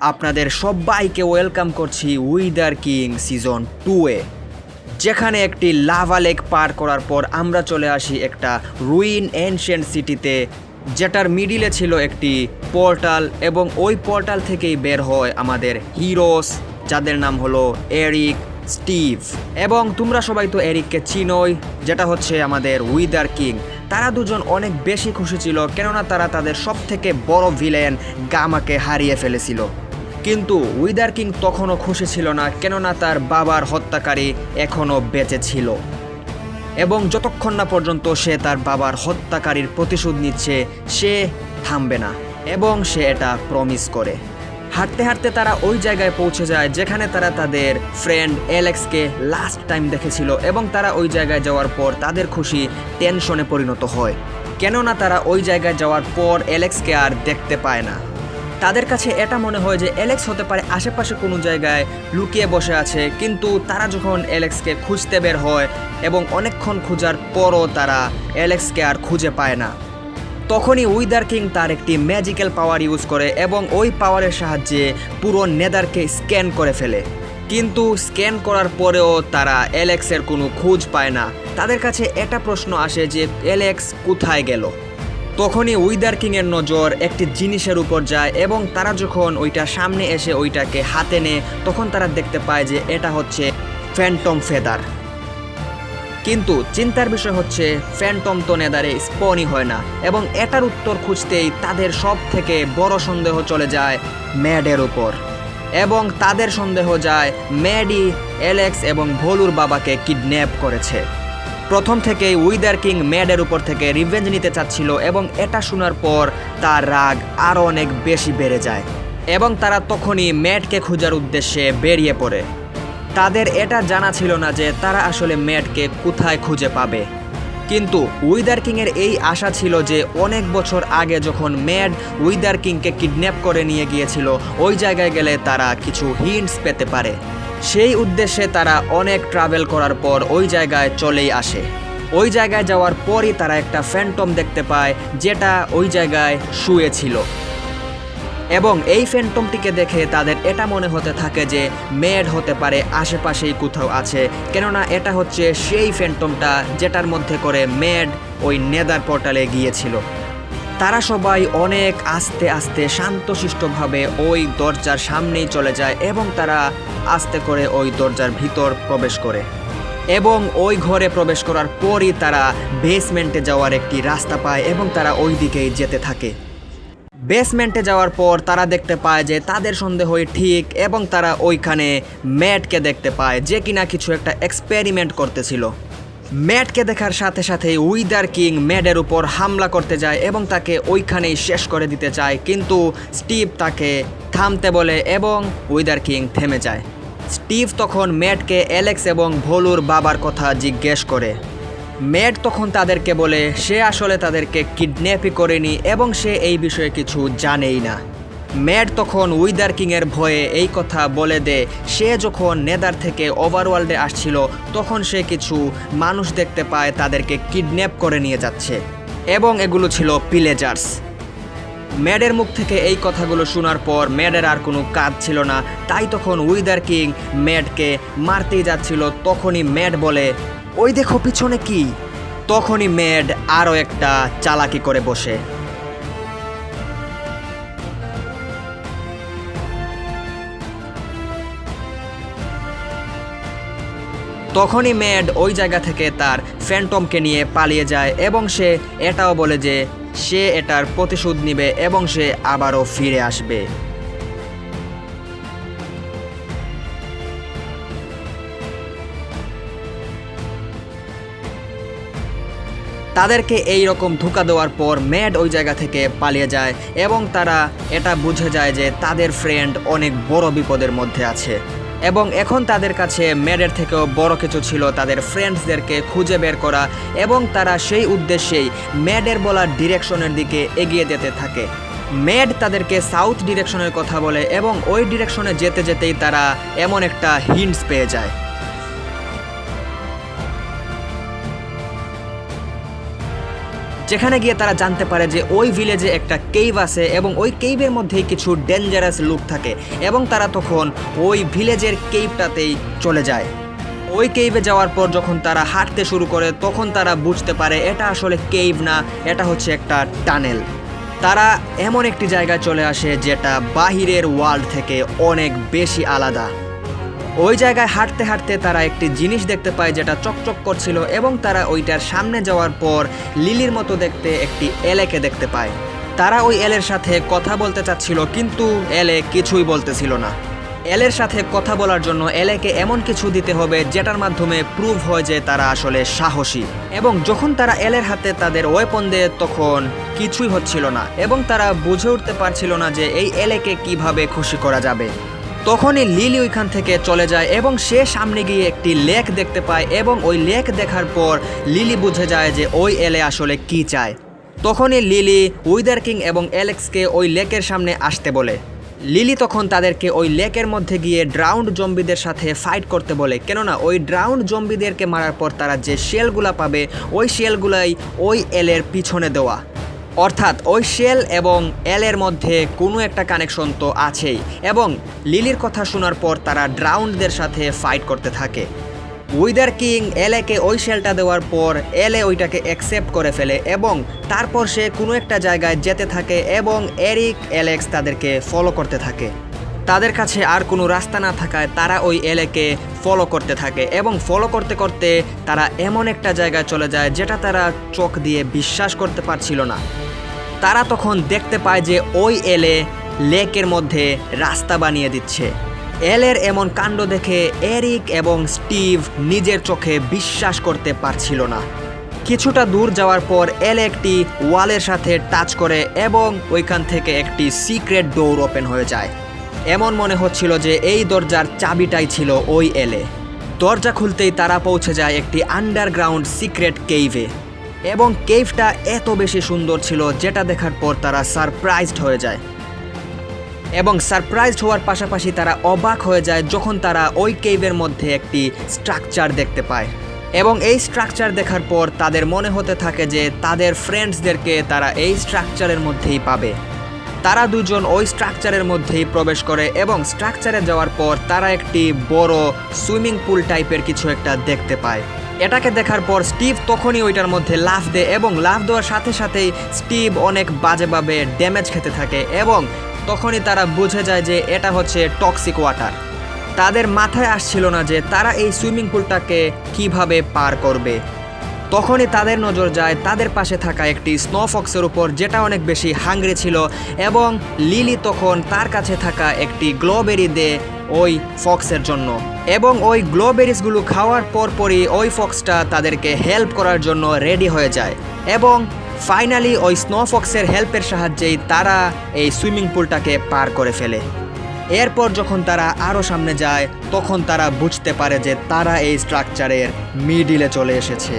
আপনাদের সবাইকে ওয়েলকাম করছি উইদার কিং সিজন 2-এ, যেখানে একটি লাভা লেক পার করার পর আমরা চলে আসি একটা রুইন এনশিয়েন্ট সিটিতে, যেটার মিডিলে ছিল একটি পোর্টাল এবং ওই পোর্টাল থেকেই বের হয় আমাদের হিরোস, যাদের নাম হলো এরিক, স্টিভ। এবং তোমরা সবাই তো এরিককে চিনোই, যেটা হচ্ছে আমাদের উইদার কিং। তারা দুজন অনেক বেশি খুশি ছিল, কেননা তারা তাদের সবথেকে বড় ভিলেন গামাকে হারিয়ে ফেলেছিল। কিন্তু উইদার কিং তখনও খুশি ছিল না, কেননা তার বাবার হত্যাকারী এখনও বেঁচে ছিল এবং যতক্ষণ না পর্যন্ত সে তার বাবার হত্যাকারীর প্রতিশোধ নিচ্ছে সে থামবে না, এবং সে এটা প্রমিস করে। হাঁটতে হাঁটতে তারা ওই জায়গায় পৌঁছে যায় যেখানে তারা তাদের ফ্রেন্ড অ্যালেক্সকে লাস্ট টাইম দেখেছিল, এবং তারা ওই জায়গায় যাওয়ার পর তাদের খুশি টেনশনে পরিণত হয়, কেননা তারা ওই জায়গায় যাওয়ার পর অ্যালেক্সকে আর দেখতে পায় না। তাদের কাছে এটা মনে হয় যে অ্যালেক্স হতে পারে আশেপাশে কোনো জায়গায় লুকিয়ে বসে আছে, কিন্তু তারা যখন অ্যালেক্সকে খুঁজতে বের হয় এবং অনেকক্ষণ খোঁজার পরও তারা অ্যালেক্সকে আর খুঁজে পায় না, তখনই উইদার কিং তার একটি ম্যাজিক্যাল পাওয়ার ইউজ করে এবং ওই পাওয়ারের সাহায্যে পুরো নেদারকে স্ক্যান করে ফেলে। কিন্তু স্ক্যান করার পরেও তারা অ্যালেক্সের কোনো খোঁজ পায় না। তাদের কাছে এটা প্রশ্ন আসে যে অ্যালেক্স কোথায় গেল। তখনই উইদার কিংয়ের নজর একটি জিনিসের উপর যায় এবং তারা যখন ওইটা সামনে এসে ওইটাকে হাতে নেয়, তখন তারা দেখতে পায় যে এটা হচ্ছে ফ্যান্টম ফেদার। কিন্তু চিন্তার বিষয় হচ্ছে ফ্যান্টম তো নেদারে স্পনই হয় না, এবং এটার উত্তর খুঁজতেই তাদের সব থেকে বড় সন্দেহ চলে যায় ম্যাডের উপর, এবং তাদের সন্দেহ যায় ম্যাডি অ্যালেক্স এবং ভলুর বাবাকে কিডন্যাপ করেছে। প্রথম থেকেই উইদার কিং ম্যাডের উপর থেকে রিভেঞ্জ নিতে চাচ্ছিল, এবং এটা শোনার পর তার রাগ আরও অনেক বেশি বেড়ে যায়, এবং তারা তখনই ম্যাডকে খোঁজার উদ্দেশ্যে বেরিয়ে পড়ে। তাদের এটা জানা ছিল না যে তারা আসলে ম্যাডকে কোথায় খুঁজে পাবে, কিন্তু উইদার কিংয়ের এই আশা ছিল যে অনেক বছর আগে যখন ম্যাড উইদার কিংকে কিডন্যাপ করে নিয়ে গিয়েছিল, ওই জায়গায় গেলে তারা কিছু হিন্টস পেতে পারে। সেই উদ্দেশ্যে তারা অনেক ট্রাভেল করার পর ওই জায়গায় চলেই আসে। ওই জায়গায় যাওয়ার পরই তারা একটা ফ্যান্টম দেখতে পায়, যেটা ওই জায়গায় শুয়ে ছিল, এবং এই ফ্যান্টমটিকে দেখে তাদের এটা মনে হতে থাকে যে ম্যাড হতে পারে আশেপাশেই কোথাও আছে, কেননা এটা হচ্ছে সেই ফ্যান্টমটা যেটার মধ্যে করে ম্যাড ওই নেদার পোর্টালে গিয়েছিল। তারা সবাই অনেক আস্তে আস্তে শান্তশিষ্টভাবে ওই দরজার সামনেই চলে যায়, এবং তারা আস্তে করে ওই দরজার ভিতর প্রবেশ করে, এবং ওই ঘরে প্রবেশ করার পরই তারা বেসমেন্টে যাওয়ার একটি রাস্তা পায়, এবং তারা ওই দিকেই যেতে থাকে। বেসমেন্টে যাওয়ার পর তারা দেখতে পায় যে তাদের সন্দেহই ঠিক, এবং তারা ওইখানে ম্যাডকে দেখতে পায় যে কিনা কিছু একটা এক্সপেরিমেন্ট করতেছিল। ম্যাডকে দেখার সাথে সাথেই উইদার কিং ম্যাডের উপর হামলা করতে যায় এবং তাকে ওইখানেই শেষ করে দিতে চায়, কিন্তু স্টিভ তাকে থামতে বলে এবং উইদার কিং থেমে যায়। স্টিভ তখন ম্যাডকে অ্যালেক্স এবং ভলুর বাবার কথা জিজ্ঞেস করে। ম্যাড তখন তাদেরকে বলে সে আসলে তাদেরকে কিডন্যাপই করেনি এবং সে এই বিষয়ে কিছু জানেই না। ম্যাড তখন উইদার কিংয়ের ভয়ে এই কথা বলে দেয় সে যখন নেদার থেকে ওভারওয়ার্ল্ডে আসছিল তখন সে কিছু মানুষ দেখতে পায় তাদেরকে কিডন্যাপ করে নিয়ে যাচ্ছে, এবং এগুলো ছিল পিলেজার্স। ম্যাডের মুখ থেকে এই কথাগুলো শোনার পর ম্যাডের আর কোনো কাজ ছিল না, তাই তখন উইদার কিং ম্যাডকে মারতেই যাচ্ছিল। তখনই ম্যাড বলে, ওই দেখো পিছনে কি। তখনই ম্যাড আরও একটা চালাকি করে বসে। তখনই ম্যাড ওই জায়গা থেকে তার ফ্যান্টমকে নিয়ে পালিয়ে যায়, এবং সে এটাও বলে যে সে এটার প্রতিশোধ নিবে এবং সে আবারও ফিরে আসবে। তাদেরকে এই রকম ধোঁকা দেওয়ার পর ম্যাড ওই জায়গা থেকে পালিয়ে যায়, এবং তারা এটা বুঝে যায় যে তাদের ফ্রেন্ড অনেক বড় বিপদের মধ্যে আছে, এবং এখন তাদের কাছে ম্যাডের থেকেও বড় কিছু ছিল তাদের ফ্রেন্ডসদেরকে খুঁজে বের করা, এবং তারা সেই উদ্দেশ্যেই ম্যাডের বলা ডিরেকশনের দিকে এগিয়ে যেতে থাকে। ম্যাড তাদেরকে সাউথ ডিরেকশনের কথা বলে, এবং ওই ডিরেকশনে যেতে যেতেই তারা এমন একটা হিন্টস পেয়ে যায়। যেখানে গিয়ে তারা জানতে পারে যে ওই ভিলেজে একটা কেইভ আছে এবং ওই কেইভের মধ্যেই কিছু ডেঞ্জারাস লোক থাকে এবং তারা তখন ওই ভিলেজের কেইভটাতেই চলে যায়। ওই কেইভে যাওয়ার পর যখন তারা হাঁটতে শুরু করে তখন তারা বুঝতে পারে এটা আসলে কেইভ না, এটা হচ্ছে একটা টানেল। তারা এমন একটি জায়গায় চলে আসে যেটা বাহিরের ওয়ার্ল্ড থেকে অনেক বেশি আলাদা। ওই জায়গায় হাঁটতে হাঁটতে তারা একটি জিনিস দেখতে পায় যেটা চকচক করছিল এবং তারা ওইটার সামনে যাওয়ার পর লিলির মতো দেখতে একটি এলেকে দেখতে পায়। তারা ওই এলের সাথে কথা বলতে চাচ্ছিল কিন্তু এলে কিছুই বলতেছিল না। এলের সাথে কথা বলার জন্য এলেকে এমন কিছু দিতে হবে যেটার মাধ্যমে প্রুভ হয় যে তারা আসলে সাহসী। এবং যখন তারা এলের হাতে তাদের ওয়েপন দেয় তখন কিছুই হচ্ছিল না এবং তারা বুঝে উঠতে পারছিল না যে এই এলেকে কিভাবে খুশি করা যাবে। তখনই লিলি ওইখান থেকে চলে যায় এবং সে সামনে গিয়ে একটি লেক দেখতে পায় এবং ওই লেক দেখার পর লিলি বুঝে যায় যে ওই এলে আসলে কি চায়। তখনই লিলি উইদার কিং এবং অ্যালেক্সকে ওই লেকের সামনে আসতে বলে। লিলি তখন তাদেরকে ওই লেকের মধ্যে গিয়ে ড্রাউন্ড জম্বিদের সাথে ফাইট করতে বলে, কেননা ওই ড্রাউন্ড জম্বিদেরকে মারার পর তারা যে শেলগুলা পাবে ওই শেলগুলাই ওই এলের পিছনে দেওয়া। অর্থাৎ ওই শেল এবং এলের মধ্যে কোনো একটা কানেকশন তো আছেই। এবং লিলির কথা শোনার পর তারা ড্রাউন্ডদের সাথে ফাইট করতে থাকে। উইদার কিং এলেকে ওই শেলটা দেওয়ার পর এলে ওইটাকে অ্যাকসেপ্ট করে ফেলে এবং তারপর সে কোনো একটা জায়গায় যেতে থাকে এবং এরিক অ্যালেক্স তাদেরকে ফলো করতে থাকে। তাদের কাছে আর কোনো রাস্তা না থাকায় তারা ওই এলেকে ফলো করতে থাকে এবং ফলো করতে করতে তারা এমন একটা জায়গায় চলে যায় যেটা তারা চোখ দিয়ে বিশ্বাস করতে পারছিল না। তারা তখন দেখতে পায় যে ওই এলে লেকের মধ্যে রাস্তা বানিয়ে দিচ্ছে। এলের এমন কাণ্ড দেখে এরিক এবং স্টিভ নিজের চোখে বিশ্বাস করতে পারছিল না। কিছুটা দূর যাওয়ার পর এলে একটি ওয়ালের সাথে টাচ করে এবং ওইখান থেকে একটি সিক্রেট ডোর ওপেন হয়ে যায়। এমন মনে হচ্ছিল যে এই দরজার চাবিটাই ছিল ওই এলে। দরজা খুলতেই তারা পৌঁছে যায় একটি আন্ডারগ্রাউন্ড সিক্রেট কেইভে এবং কেইভটা এত বেশি সুন্দর ছিল যেটা দেখার পর তারা সারপ্রাইজড হয়ে যায়। এবং সারপ্রাইজড হওয়ার পাশাপাশি তারা অবাক হয়ে যায় যখন তারা ওই কেইভের মধ্যে একটি স্ট্রাকচার দেখতে পায়। এবং এই স্ট্রাকচার দেখার পর তাদের মনে হতে থাকে যে তাদের ফ্রেন্ডসদেরকে তারা এই স্ট্রাকচারের মধ্যেই পাবে। তারা দুজন ওই স্ট্রাকচারের মধ্যেই প্রবেশ করে এবং স্ট্রাকচারে যাওয়ার পর তারা একটি বড় সুইমিং পুল টাইপের কিছু একটা দেখতে পায়। এটাকে দেখার পর স্টিভ তখনই ওইটার মধ্যে লাফ দেয় এবং লাফ দেওয়ার সাথে সাথেই স্টিভ অনেক বাজেভাবে ড্যামেজ খেতে থাকে এবং তখনই তারা বুঝে যায় যে এটা হচ্ছে টক্সিক ওয়াটার। তাদের মাথায় আসছিল না যে তারা এই সুইমিং পুলটাকে কিভাবে পার করবে। তখনই তাদের নজর যায় তাদের পাশে থাকা একটি স্নো ফক্সের উপর যেটা অনেক বেশি হাংরি ছিল এবং লিলি তখন তার কাছে থাকা একটি গ্লোবেরি দেয় ওই ফক্সের জন্য এবং ওই গ্লোবেরিসগুলো খাওয়ার পরপরই ওই ফক্সটা তাদেরকে হেল্প করার জন্য রেডি হয়ে যায় এবং ফাইনালি ওই স্নো ফক্সের হেল্পের সাহায্যেই তারা এই সুইমিং পুলটাকে পার করে ফেলে। এরপর যখন তারা আরও সামনে যায় তখন তারা বুঝতে পারে যে তারা এই স্ট্রাকচারের মিডিলে চলে এসেছে।